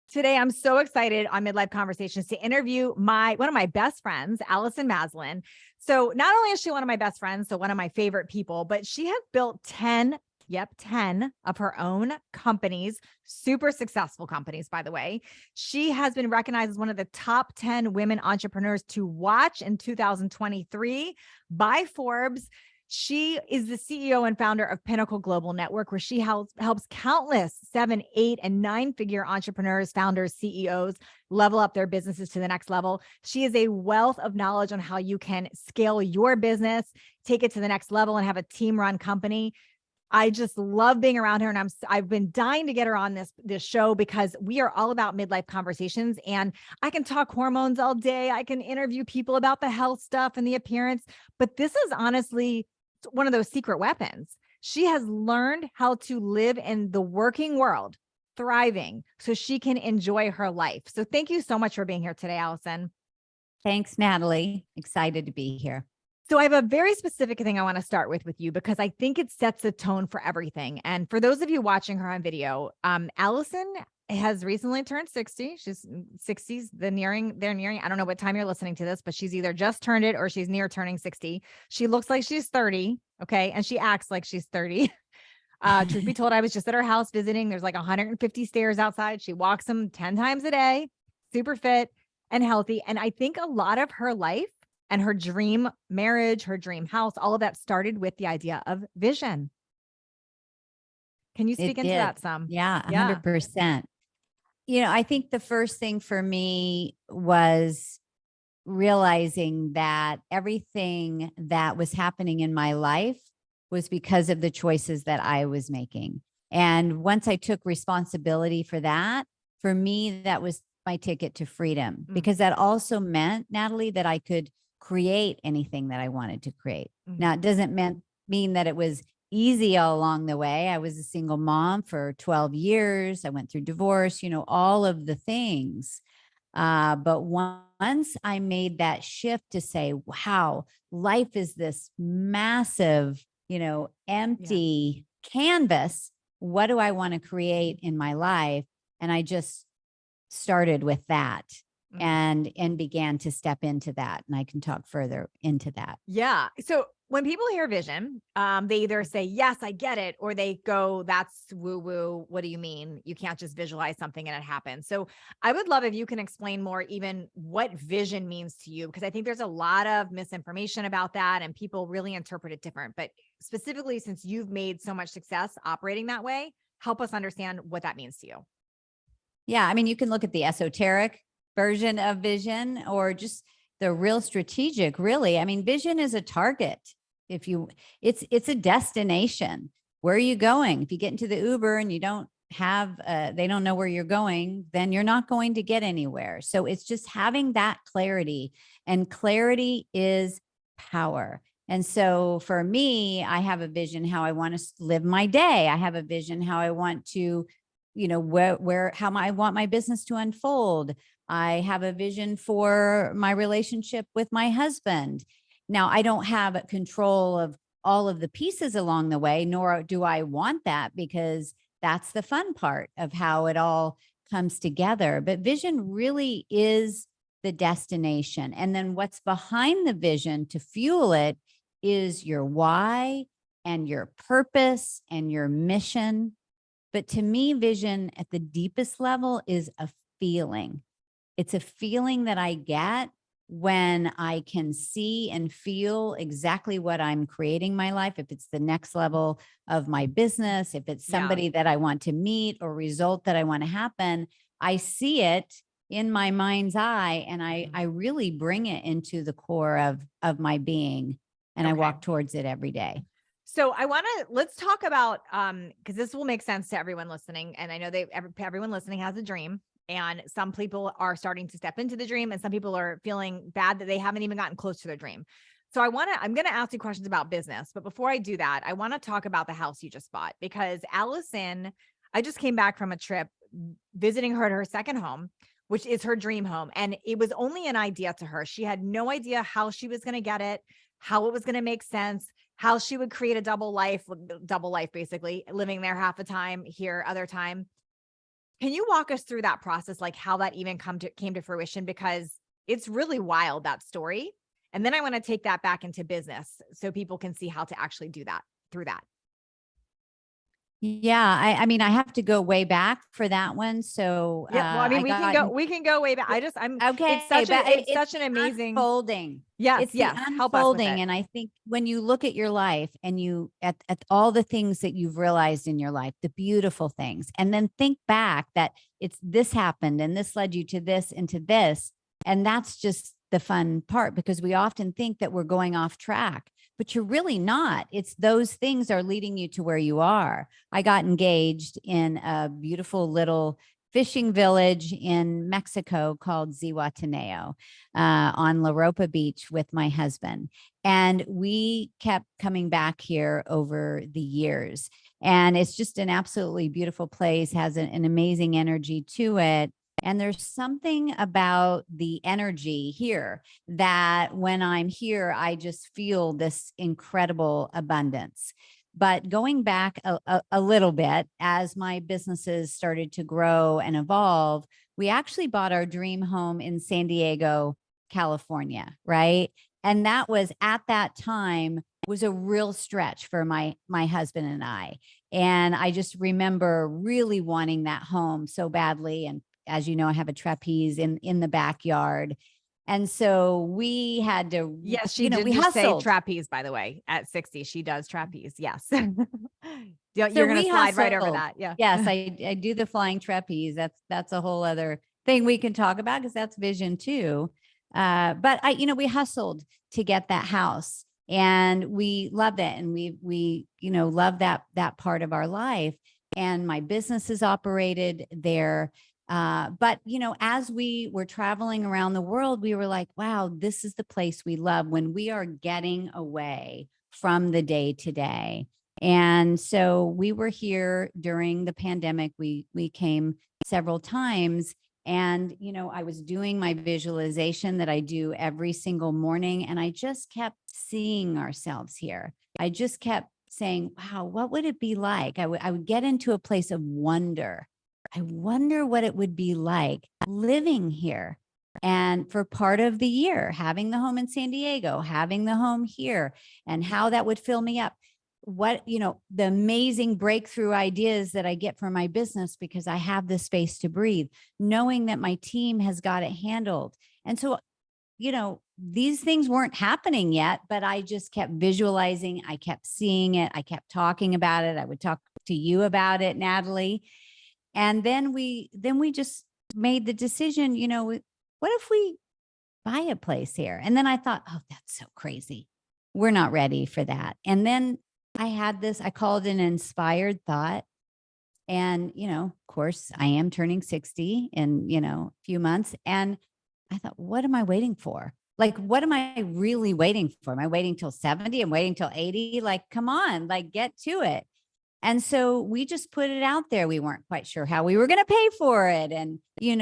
Today, I'm so excited on Midlife Conversations to interview one of my best friends, Allison Maslan. So not only is she one of my best friends, so one of my favorite people, but she has built 10 of her own companies, super successful companies, by the way. She has been recognized as one of the top 10 women entrepreneurs to watch in 2023 by Forbes. She is the CEO and founder of Pinnacle Global Network, where she helps countless 7, 8, and 9-figure entrepreneurs, founders, CEOs level up their businesses to the next level. She is a wealth of knowledge on how you can scale your business, take it to the next level, and have a team-run company. I just love being around her, and I've been dying to get her on this show because we are all about midlife conversations, and I can talk hormones all day. I can interview people about the health stuff and the appearance, but this is honestly one of those secret weapons. She has learned how to live in the working world, thriving, so she can enjoy her life. So thank you so much for being here today, Allison. Thanks, Natalie. Excited to be here. So I have a very specific thing I want to start with you because I think it sets a tone for everything. And for those of you watching her on video, Allison has recently turned 60. She's 60s. They're nearing, I don't know what time you're listening to this, but she's either just turned it or she's near turning 60. She looks like she's 30. Okay. And she acts like she's 30. Truth be told, I was just at her house visiting. There's like 150 stairs outside. She walks them 10 times a day, super fit and healthy. And I think a lot of her life and her dream marriage, her dream house, all of that started with the idea of vision. Can you speak into that some? Yeah, 100%. You know, I think the first thing for me was realizing that everything that was happening in my life was because of the choices that I was making. And once I took responsibility for that, for me, that was my ticket to freedom, because that also meant, Natalie, that I could create anything that I wanted to create. Now, it doesn't mean that it was easy all along the way. I was a single mom for 12 years. I went through divorce, you know, all of the things. But once I made that shift to say, wow, life is this massive, you know, empty canvas. What do I want to create in my life? And I just started with that and began to step into that. And I can talk further into that. Yeah. So when people hear vision, they either say, yes, I get it, or they go, that's woo woo. What do you mean? You can't just visualize something and it happens. So I would love if you can explain more even what vision means to you, because I think there's a lot of misinformation about that and people really interpret it different. But specifically, since you've made so much success operating that way, help us understand what that means to you. Yeah. I mean, you can look at the esoteric version of vision or just the real strategic, really. I mean, vision is a target. It's a destination. Where are you going? If you get into the Uber and you don't have, they don't know where you're going, then you're not going to get anywhere. So it's just having that clarity, and clarity is power. And so for me, I have a vision how I want to live my day. I have a vision how I want to, you know, how I want my business to unfold. I have a vision for my relationship with my husband. Now, I don't have control of all of the pieces along the way, nor do I want that, because that's the fun part of how it all comes together. But vision really is the destination. And then what's behind the vision to fuel it is your why and your purpose and your mission. But to me, vision at the deepest level is a feeling. It's a feeling that I get when I can see and feel exactly what I'm creating my life. If it's the next level of my business, if it's somebody that I want to meet or result that I want to happen, I see it in my mind's eye, and I really bring it into the core of my being, and I walk towards it every day. So let's talk about, because this will make sense to everyone listening. And I know everyone listening has a dream, and some people are starting to step into the dream, and some people are feeling bad that they haven't even gotten close to their dream. So I'm going to ask you questions about business, but before I do that, I want to talk about the house you just bought, because Allison, I just came back from a trip visiting her at her second home, which is her dream home. And it was only an idea to her. She had no idea how she was going to get it, how it was going to make sense, how she would create a double life, basically living there half the time, here other time. Can you walk us through that process, like how that even came to fruition? Because it's really wild, that story. And then I want to take that back into business so people can see how to actually do that through that. Yeah, I mean, I have to go way back for that one. So Yeah. Well, I mean, I got we can go way back. okay, It's it's such an the amazing, unfolding. yes, It's the yes. Help us with unfolding. it. And I think when you look at your life and at all the things that you've realized in your life, the beautiful things, and then think back that it's this happened and this led you to this and to this. And that's just the fun part, because we often think that we're going off track, but you're really not. It's those things are leading you to where you are. I got engaged in a beautiful little fishing village in Mexico called Zihuatanejo on La Ropa Beach with my husband. And we kept coming back here over the years. And it's just an absolutely beautiful place, has an amazing energy to it. And there's something about the energy here that when I'm here, I just feel this incredible abundance. But going back a little bit, as my businesses started to grow and evolve, we actually bought our dream home in San Diego, California, right? And that was at that time was a real stretch for my husband and I. And I just remember really wanting that home so badly. And as you know, I have a trapeze in the backyard. And so we had to, Yes, she did we just say hustled. trapeze, by the way. At 60, she does trapeze. Yes. You're So going to we slide right over hustled. that. Yeah. Yes, I do the flying trapeze. That's a whole other thing we can talk about, because that's vision too. But we hustled to get that house, and we loved it, and we love that part of our life. And my businesses operated there. But as we were traveling around the world, we were like, wow, this is the place we love when we are getting away from the day to day. And so we were here during the pandemic. We came several times, and I was doing my visualization that I do every single morning, and I just kept seeing ourselves here. I just kept saying, wow, what would it be like? I would get into a place of wonder. I wonder what it would be like living here. And for part of the year, having the home in San Diego, having the home here, and how that would fill me up. What, the amazing breakthrough ideas that I get from my business because I have the space to breathe, knowing that my team has got it handled. And so, these things weren't happening yet, but I just kept visualizing. I kept seeing it. I kept talking about it. I would talk to you about it, Natalie. And then we just made the decision, what if we buy a place here? And then I thought, oh, that's so crazy. We're not ready for that. And then I called an inspired thought. And, of course, I am turning 60 in, a few months. And I thought, what am I waiting for? Like, what am I really waiting for? Am I waiting till 70? I'm waiting till 80? Like, come on, like, get to it. And so we just put it out there. We weren't quite sure how we were going to pay for it and,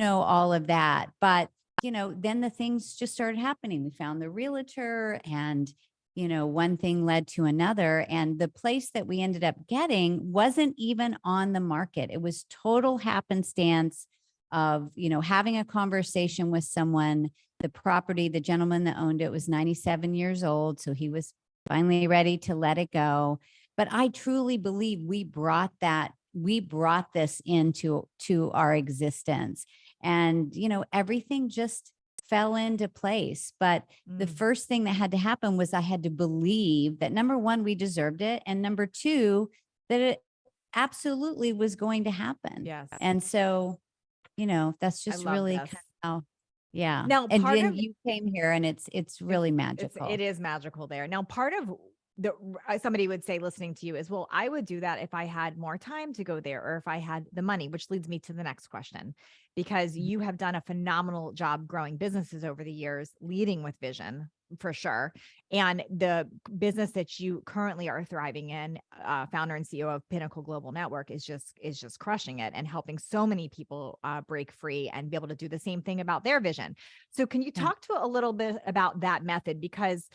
all of that. But, then the things just started happening. We found the realtor, and, one thing led to another. And the place that we ended up getting wasn't even on the market. It was total happenstance of, having a conversation with someone. The gentleman that owned it was 97 years old. So he was finally ready to let it go. But I truly believe we brought this into our existence. And, everything just fell into place. But the first thing that had to happen was I had to believe that, number one, we deserved it. And number two, that it absolutely was going to happen. Yes. And so, that's just really kind of how, yeah. Now, And then you came here, and it's really magical. It is magical there. Now, part of somebody would say listening to you is, well, I would do that if I had more time to go there, or if I had the money, which leads me to the next question, because you have done a phenomenal job growing businesses over the years, leading with vision for sure. And the business that you currently are thriving in, founder and CEO of Pinnacle Global Network, is just crushing it and helping so many people break free and be able to do the same thing about their vision. So can you talk to a little bit about that method? Because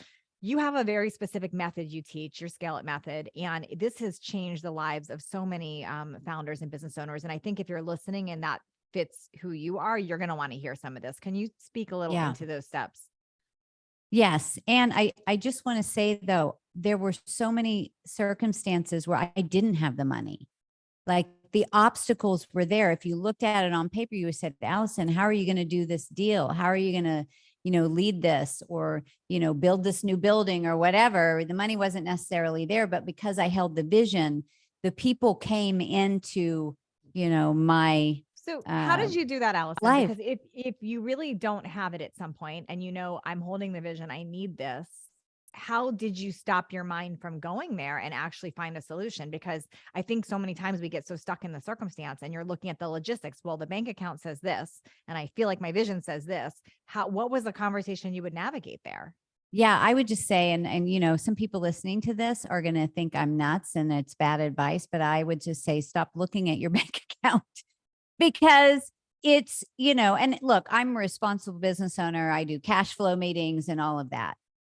You have a very specific method you teach, your Scale It method, and this has changed the lives of so many founders and business owners. And I think if you're listening and that fits who you are, you're going to want to hear some of this. Can you speak a little Yeah. into those steps? Yes. And I just want to say though, there were so many circumstances where I didn't have the money. Like the obstacles were there. If you looked at it on paper, you said, Allison, how are you going to do this deal? How are you going to, lead this or, build this new building or whatever? The money wasn't necessarily there, but because I held the vision, the people came into, my So how did you do that, Allison? life. Because if you really don't have it at some point and I'm holding the vision, I need this. How did you stop your mind from going there and actually find a solution? Because I think so many times we get so stuck in the circumstance and you're looking at the logistics. Well, the bank account says this, and I feel like my vision says this. What was the conversation you would navigate there? Yeah, I would just say, and some people listening to this are going to think I'm nuts and it's bad advice, but I would just say, stop looking at your bank account because it's, and look, I'm a responsible business owner. I do cash flow meetings and all of that.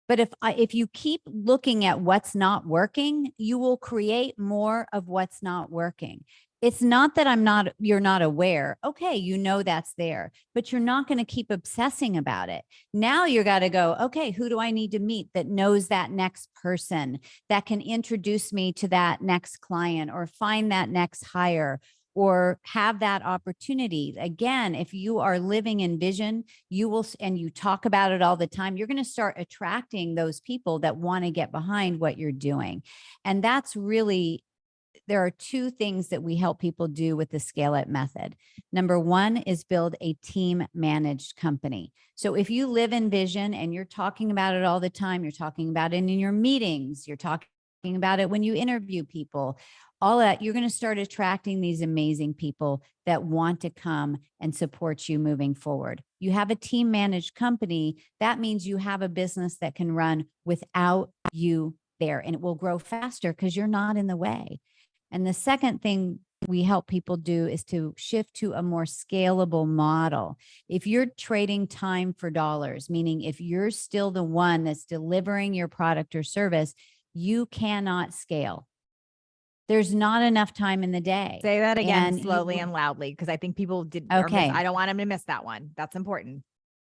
But if you keep looking at what's not working, you will create more of what's not working. It's not that you're not aware. Okay, that's there, but you're not going to keep obsessing about it. Now you got to go, okay, who do I need to meet that knows that next person that can introduce me to that next client or find that next hire or have that opportunity. Again, if you are living in vision, you will, and you talk about it all the time, you're going to start attracting those people that want to get behind what you're doing. And that's really, there are two things that we help people do with the Scale It method. Number one is build a team managed company. So if you live in vision and you're talking about it all the time, you're talking about it in your meetings, you're talking about it when you interview people, all that, you're going to start attracting these amazing people that want to come and support you moving forward. You have a team managed company. That means you have a business that can run without you there, and it will grow faster because you're not in the way. And the second thing we help people do is to shift to a more scalable model. If you're trading time for dollars, meaning if you're still the one that's delivering your product or service, you cannot scale. There's not enough time in the day. Say that again And slowly and loudly, because I think people okay. I don't want them to miss that one. That's important.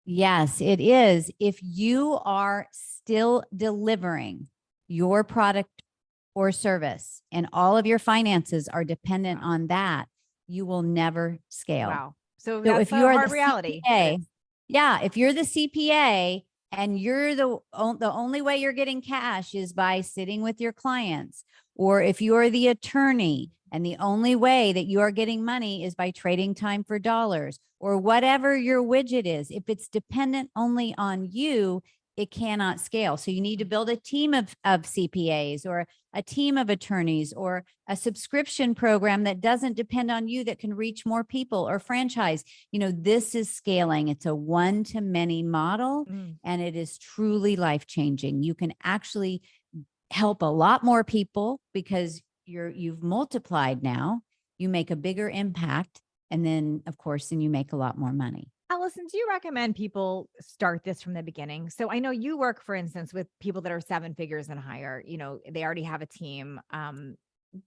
Yes, it is. If you are still delivering your product or service and all of your finances are dependent on that, you will never scale. Wow. So So that's if you are hard the reality. CPA, if you're the CPA and you're the only way you're getting cash is by sitting with your clients, or if you are the attorney and the only way that you are getting money is by trading time for dollars, or whatever your widget is, if it's dependent only on you, it cannot scale. So you need to build a team of CPAs or a team of attorneys or a subscription program that doesn't depend on you, that can reach more people, or franchise. This is scaling. It's a one-to-many model, and it is truly life-changing. You can actually help a lot more people because you've multiplied now. You make a bigger impact. And then, of course, then you make a lot more money. Allison, do you recommend people start this from the beginning? So I know you work, for instance, with people that are 7 figures and higher, they already have a team.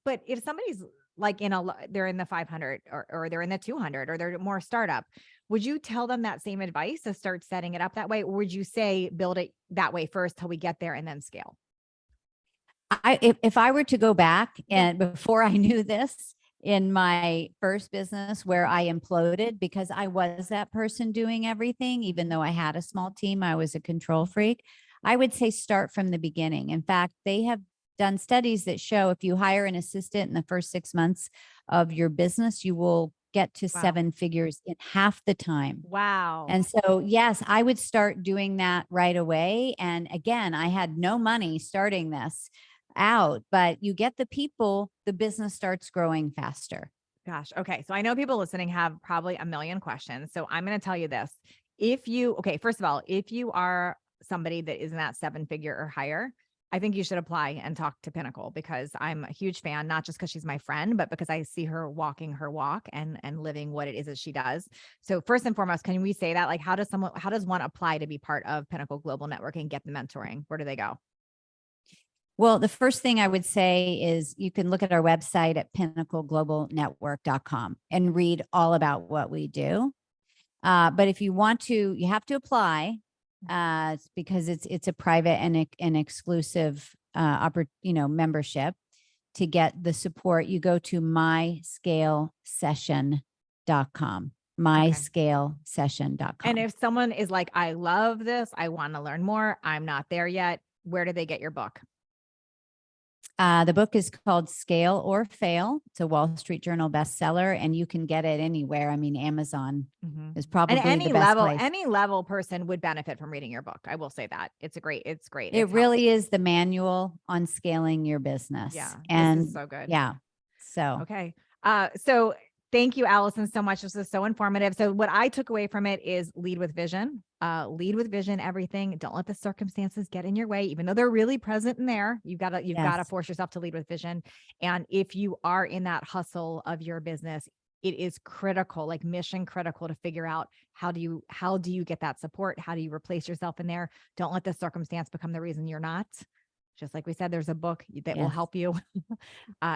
But if somebody's like they're in the 500 or they're in the 200 or they're more startup, would you tell them that same advice to start setting it up that way? Or would you say, build it that way first till we get there and then scale? If I were to go back and before I knew this, in my first business where I imploded because I was that person doing everything, even though I had a small team, I was a control freak, I would say start from the beginning. In fact, they have done studies that show if you hire an assistant in the first 6 months of your business, you will get to 7 figures in half the time. Wow. And so, yes, I would start doing that right away. And again, I had no money starting this out, but you get the people, the business starts growing faster. Gosh. Okay. So I know people listening have probably a million questions. So I'm going to tell you this. First of all, if you are somebody that is in that 7 figure or higher, I think you should apply and talk to Pinnacle, because I'm a huge fan, not just because she's my friend, but because I see her walking her walk and living what it is that she does. So first and foremost, can we say that, like, how does one apply to be part of Pinnacle Global Network and get the mentoring? Where do they go? Well, the first thing I would say is you can look at our website at pinnacleglobalnetwork.com and read all about what we do. But if you want to, you have to apply because it's a private and exclusive membership. To get the support, you go to myscalesession.com. myscalesession.com. And if someone is like, I love this, I want to learn more, I'm not there yet, where do they get your book? The book is called Scale or Fail. It's a Wall Street Journal bestseller, and you can get it anywhere. I mean, Amazon is probably and any the best level, place. any level person would benefit from reading your book. I will say that it's great. It It's really is the manual on scaling your business. Yeah. And this is so good. yeah. So, okay. So thank you, Allison, so much. This is so informative. So what I took away from it is lead with vision, everything. Don't let the circumstances get in your way, even though they're really present in there. You've got to force yourself to lead with vision. And if you are in that hustle of your business, it is critical, like mission critical, to figure out how do you get that support? How do you replace yourself in there? Don't let the circumstance become the reason you're not. Just like we said, there's a book that will help you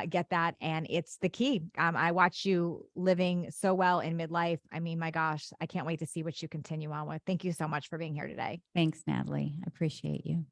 get that. And it's the key. I watch you living so well in midlife. I mean, my gosh, I can't wait to see what you continue on with. Thank you so much for being here today. thanks, Natalie. I appreciate you.